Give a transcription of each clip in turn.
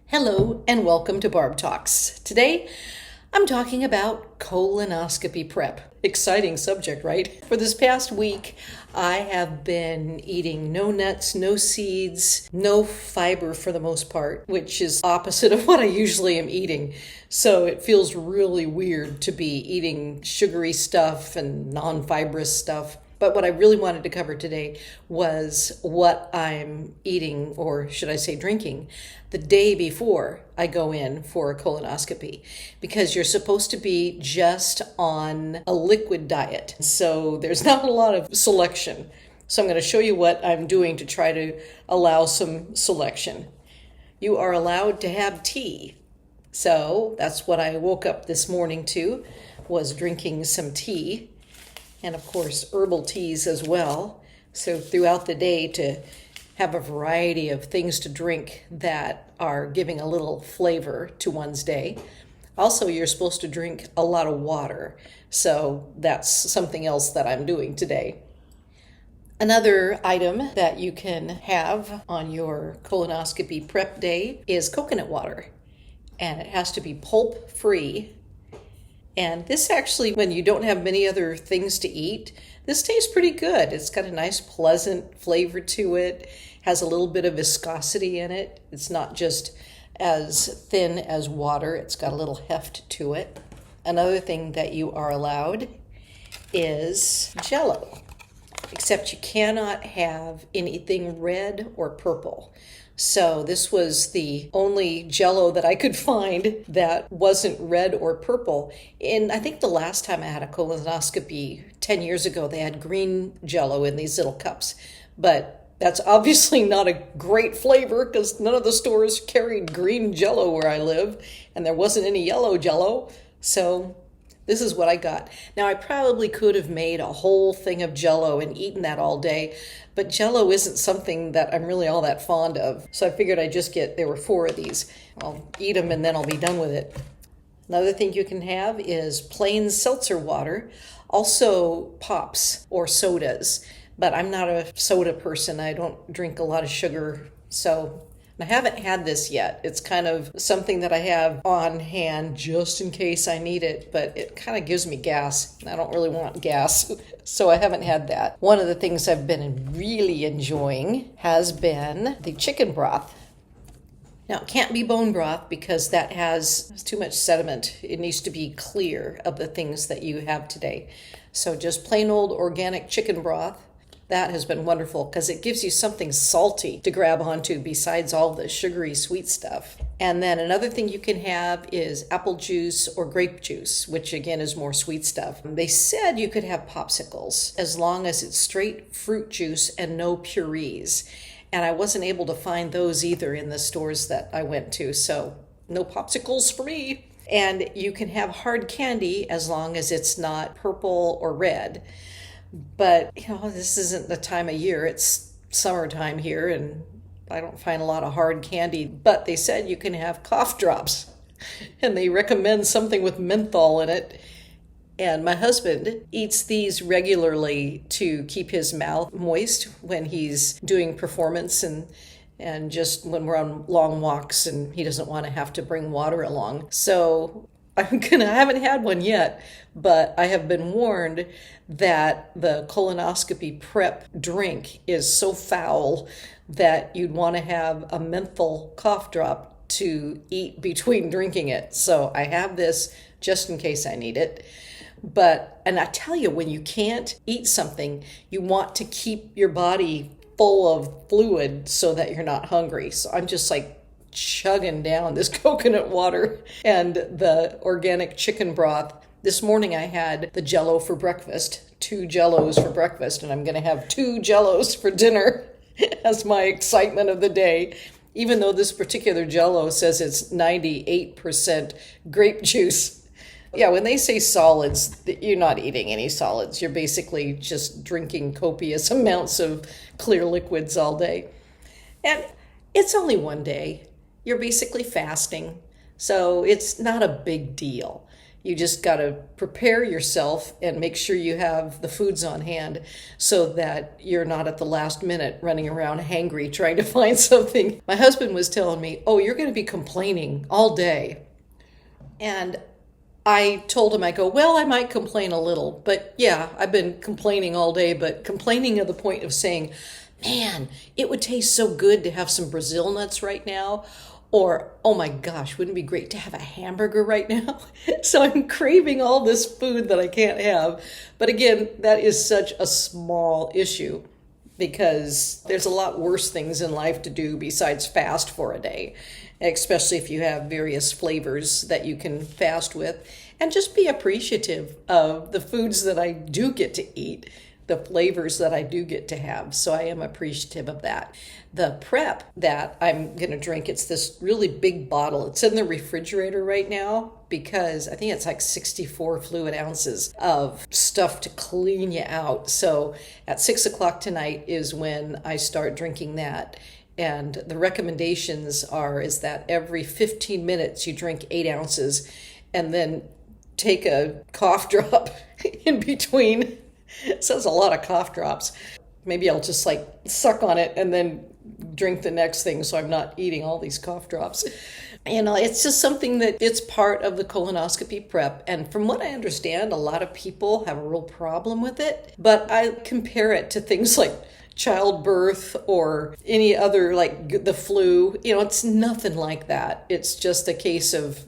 Hello and welcome to Barb Talks. Today I'm talking about colonoscopy prep. Exciting subject, right? For this past week, I have been eating no nuts, no seeds, no fiber for the most part, which is opposite of what I usually am eating. So it feels really weird to be eating sugary stuff and non-fibrous stuff. But what I really wanted to cover today was what I'm eating, or should I say drinking, the day before I go in for a colonoscopy, because you're supposed to be just on a liquid diet. So there's not a lot of selection. So I'm going to show you what I'm doing to try to allow some selection. You are allowed to have tea. So that's what I woke up this morning to, was drinking some tea. And of course, herbal teas as well. So throughout the day, to have a variety of things to drink that are giving a little flavor to one's day. Also, you're supposed to drink a lot of water. So that's something else that I'm doing today. Another item that you can have on your colonoscopy prep day is coconut water. And it has to be pulp free. And this actually, when you don't have many other things to eat, this tastes pretty good. It's got a nice, pleasant flavor to it, has a little bit of viscosity in it. It's not just as thin as water. It's got a little heft to it. Another thing that you are allowed is Jell-O, except you cannot have anything red or purple. So this was the only Jell-O that I could find that wasn't red or purple. And I think the last time I had a colonoscopy 10 years ago, they had green Jell-O in these little cups. But that's obviously not a great flavor because none of the stores carried green Jell-O where I live, and there wasn't any yellow Jell-O. So this is what I got. Now, I probably could have made a whole thing of Jell-O and eaten that all day, but Jell-O isn't something that I'm really all that fond of. So I figured I'd just there were 4 of these. I'll eat them and then I'll be done with it. Another thing you can have is plain seltzer water, also pops or sodas. But I'm not a soda person. I don't drink a lot of sugar, so I haven't had this yet. It's kind of something that I have on hand just in case I need it, but it kind of gives me gas. I don't really want gas, so I haven't had that. One of the things I've been really enjoying has been the chicken broth. Now, it can't be bone broth because that has too much sediment. It needs to be clear of the things that you have today. So just plain old organic chicken broth. That has been wonderful because it gives you something salty to grab onto besides all the sugary sweet stuff. And then another thing you can have is apple juice or grape juice, which again is more sweet stuff. They said you could have popsicles as long as it's straight fruit juice and no purees. And I wasn't able to find those either in the stores that I went to, so no popsicles for me. And you can have hard candy as long as it's not purple or red. But, this isn't the time of year. It's summertime here, and I don't find a lot of hard candy. But they said you can have cough drops, and they recommend something with menthol in it. And my husband eats these regularly to keep his mouth moist when he's doing performance and just when we're on long walks, and he doesn't want to have to bring water along. So I haven't had one yet, but I have been warned that the colonoscopy prep drink is so foul that you'd want to have a menthol cough drop to eat between drinking it. So I have this just in case I need it. And I tell you, when you can't eat something, you want to keep your body full of fluid so that you're not hungry. So I'm just like chugging down this coconut water and the organic chicken broth. This morning I had the Jell-O for breakfast, 2 Jell-Os for breakfast, and I'm going to have 2 Jell-Os for dinner as my excitement of the day, even though this particular Jell-O says it's 98% grape juice. Yeah, when they say solids, you're not eating any solids. You're basically just drinking copious amounts of clear liquids all day. And it's only one day. You're basically fasting, so it's not a big deal. You just got to prepare yourself and make sure you have the foods on hand so that you're not at the last minute running around hangry trying to find something. My husband was telling me, "Oh, you're going to be complaining all day." And I told him, I go, "Well, I might complain a little, but yeah, I've been complaining all day, but complaining to the point of saying, man, it would taste so good to have some Brazil nuts right now." Or, "Oh my gosh, wouldn't it be great to have a hamburger right now?" So I'm craving all this food that I can't have. But again, that is such a small issue because there's a lot worse things in life to do besides fast for a day, especially if you have various flavors that you can fast with. And just be appreciative of the foods that I do get to eat, the flavors that I do get to have. So I am appreciative of that. The prep that I'm going to drink, it's this really big bottle. It's in the refrigerator right now because I think it's like 64 fluid ounces of stuff to clean you out. So at 6 o'clock tonight is when I start drinking that. And the recommendations is that every 15 minutes you drink 8 ounces and then take a cough drop in between. So it's a lot of cough drops. Maybe I'll just like suck on it and then drink the next thing so I'm not eating all these cough drops. It's just something that it's part of the colonoscopy prep. And from what I understand, a lot of people have a real problem with it. But I compare it to things like childbirth or any other, like the flu. It's nothing like that. It's just a case of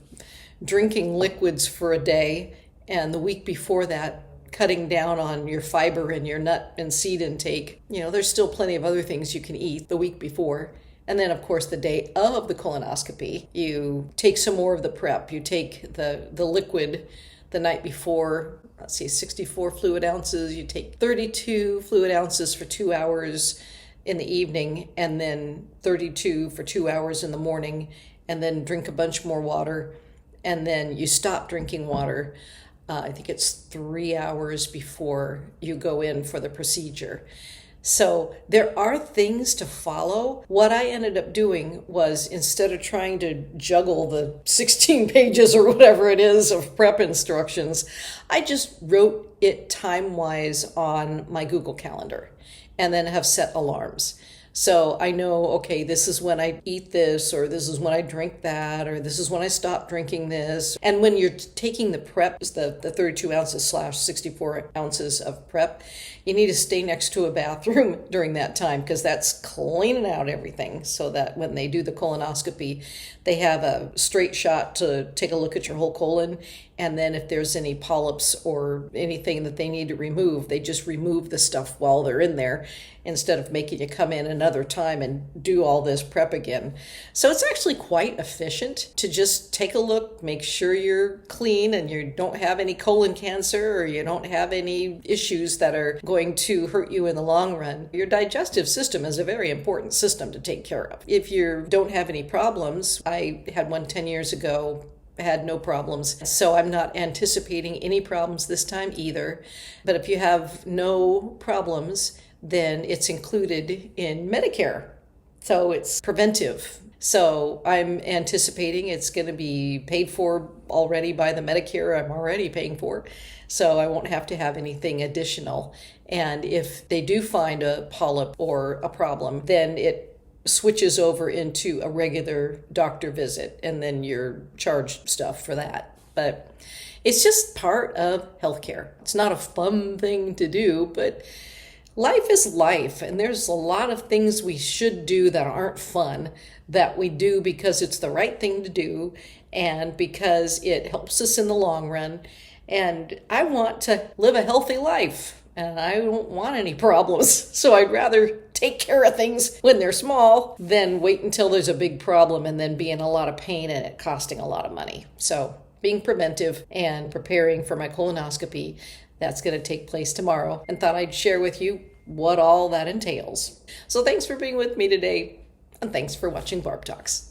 drinking liquids for a day, and the week before that, cutting down on your fiber and your nut and seed intake. There's still plenty of other things you can eat the week before. And then, of course, the day of the colonoscopy, you take some more of the prep. You take the liquid the night before, 64 fluid ounces. You take 32 fluid ounces for 2 hours in the evening, and then 32 for 2 hours in the morning, and then drink a bunch more water. And then you stop drinking water. I think it's 3 hours before you go in for the procedure. So there are things to follow. What I ended up doing was, instead of trying to juggle the 16 pages or whatever it is of prep instructions, I just wrote it time-wise on my Google Calendar and then have set alarms. So I know, okay, this is when I eat this, or this is when I drink that, or this is when I stop drinking this. And when you're taking the prep, the 32 ounces / 64 ounces of prep, you need to stay next to a bathroom during that time, because that's cleaning out everything so that when they do the colonoscopy, they have a straight shot to take a look at your whole colon. And then if there's any polyps or anything that they need to remove, they just remove the stuff while they're in there, instead of making you come in another time and do all this prep again. So it's actually quite efficient to just take a look, make sure you're clean and you don't have any colon cancer, or you don't have any issues that are going to hurt you in the long run. Your digestive system is a very important system to take care of. If you don't have any problems, I had one 10 years ago, had no problems. So I'm not anticipating any problems this time either. But if you have no problems, then it's included in Medicare. So it's preventive. So I'm anticipating it's going to be paid for already by the Medicare I'm already paying for. So I won't have to have anything additional. And if they do find a polyp or a problem, then it switches over into a regular doctor visit, and then you're charged stuff for that. But it's just part of healthcare. It's not a fun thing to do, but life is life, and there's a lot of things we should do that aren't fun that we do because it's the right thing to do and because it helps us in the long run. And I want to live a healthy life, and I don't want any problems. So I'd rather take care of things when they're small than wait until there's a big problem and then be in a lot of pain and it costing a lot of money. So being preventive and preparing for my colonoscopy, that's going to take place tomorrow, and thought I'd share with you what all that entails. So thanks for being with me today, and thanks for watching Barb Talks.